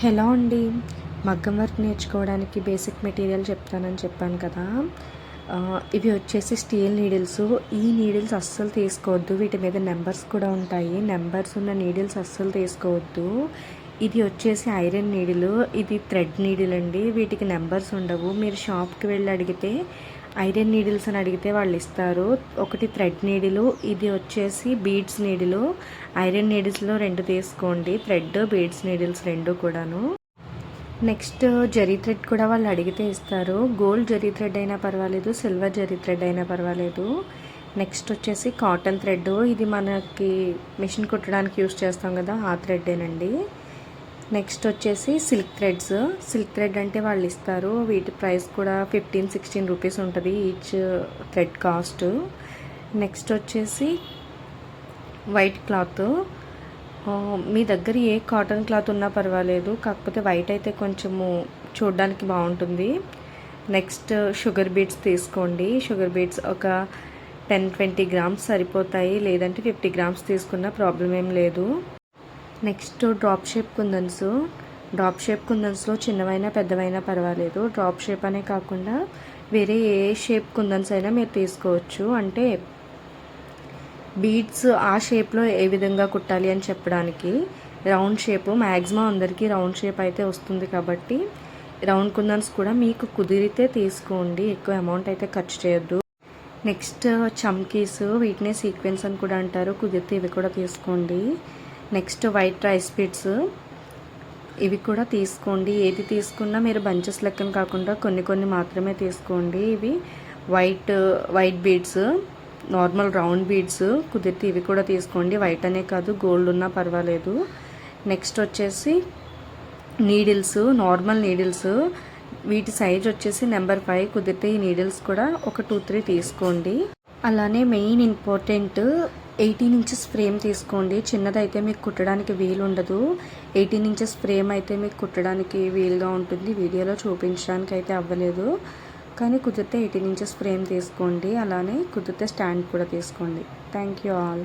Hello అండి. మగ్గం work నేర్చుకోవడానికి బేసిక్ మెటీరియల్ చెప్తానని చెప్పాను కదా. ఇవి వచ్చేసి స్టీల్ నీడిల్స్. ఈ నీడిల్స్ అస్సలు తీసుకోవద్దు. వీటి మీద నెంబర్స్ కూడా ఉంటాయి. నెంబర్స్ ఉన్న నీడిల్స్ అస్సలు తీసుకోవద్దు. ఇది వచ్చేసి ఐరన్ నీడిల్. ఇది థ్రెడ్ నీడిల్ అండి. వీటికి నెంబర్స్ ఉండవు. మీరు షాప్కి వెళ్ళి అడిగితే ఐరన్ నీడిల్స్ అని అడిగితే వాళ్ళు ఇస్తారు. ఒకటి థ్రెడ్ నీడిలు, ఇది వచ్చేసి బీడ్స్ నీడిలు. ఐరన్ నీడిల్స్లో 2 తీసుకోండి. థ్రెడ్, బీడ్స్ నీడిల్స్ 2 కూడాను. నెక్స్ట్ జరీ థ్రెడ్ కూడా వాళ్ళు అడిగితే ఇస్తారు. గోల్డ్ జరీ థ్రెడ్ అయినా పర్వాలేదు, సిల్వర్ జరీ థ్రెడ్ అయినా పర్వాలేదు. నెక్స్ట్ వచ్చేసి కాటన్ థ్రెడ్. ఇది మనకి మిషన్ కుట్టడానికి యూస్ చేస్తాం కదా, ఆ థ్రెడ్డేనండి. నెక్స్ట్ వచ్చేసి సిల్క్ థ్రెడ్స్. సిల్క్ థ్రెడ్ అంటే వాళ్ళు ఇస్తారు. వీటి ప్రైస్ కూడా 15-16 రూపీస్ ఉంటుంది ఈచ్ థ్రెడ్ కాస్ట్. నెక్స్ట్ వచ్చేసి వైట్ క్లాత్. మీ దగ్గర ఏ కాటన్ క్లాత్ ఉన్నా పర్వాలేదు, కాకపోతే వైట్ అయితే కొంచెము చూడడానికి బాగుంటుంది. నెక్స్ట్ షుగర్ బీడ్స్ తీసుకోండి. షుగర్ బీడ్స్ ఒక 10-20 గ్రామ్స్ సరిపోతాయి, లేదంటే 50 గ్రామ్స్ తీసుకున్నా ప్రాబ్లం ఏం లేదు. నెక్స్ట్ డ్రాప్ షేప్ కుందన్స్. డ్రాప్ షేప్ కుందన్స్లో చిన్నవైనా పెద్దవైనా పర్వాలేదు. డ్రాప్ షేప్ అనే కాకుండా వేరే ఏ షేప్ కుందన్స్ అయినా మీరు తీసుకోవచ్చు. అంటే బీడ్స్ ఆ షేప్లో ఏ విధంగా కుట్టాలి అని చెప్పడానికి. రౌండ్ షేప్ మ్యాక్సిమం అందరికీ రౌండ్ షేప్ అయితే వస్తుంది కాబట్టి రౌండ్ కుందన్స్ కూడా మీకు కుదిరితే తీసుకోండి. ఎక్కువ అమౌంట్ అయితే ఖర్చు చేయొద్దు. నెక్స్ట్ చమ్కీస్. వీటినే సీక్వెన్స్ అని కూడా అంటారు. కుదిరితే ఇవి కూడా తీసుకోండి. Next white rice beads. ఇవి కూడా తీసుకోండి. ఏది తీసుకున్నా మీరు బంచెస్ లెక్కన కాకుండా కొన్ని మాత్రమే తీసుకోండి. ఇవి white beads, normal round beads. కుదిరితే ఇవి కూడా తీసుకోండి. వైట్ అనే కాదు, గోల్డ్ ఉన్నా పర్వాలేదు. నెక్స్ట్ వచ్చేసి నీడిల్స్, నార్మల్ నీడిల్స్. వీటి సైజ్ వచ్చేసి నెంబర్ 5. కుదిరితే ఈ నీడిల్స్ కూడా ఒక 2-3 తీసుకోండి. అలానే మెయిన్ ఇంపార్టెంట్ 18 ఇంచెస్ ఫ్రేమ్ తీసుకోండి. చిన్నదైతే మీకు కుట్టడానికి వీలు ఉండదు. 18 ఇంచెస్ ఫ్రేమ్ అయితే మీకు కుట్టడానికి వీలుగా ఉంటుంది. వీడియోలో చూపించడానికి అయితే అవ్వలేదు, కానీ కుదిరితే 18 ఇంచెస్ ఫ్రేమ్ తీసుకోండి. అలానే కుదిరితే స్టాండ్ కూడా తీసుకోండి. Thank you all.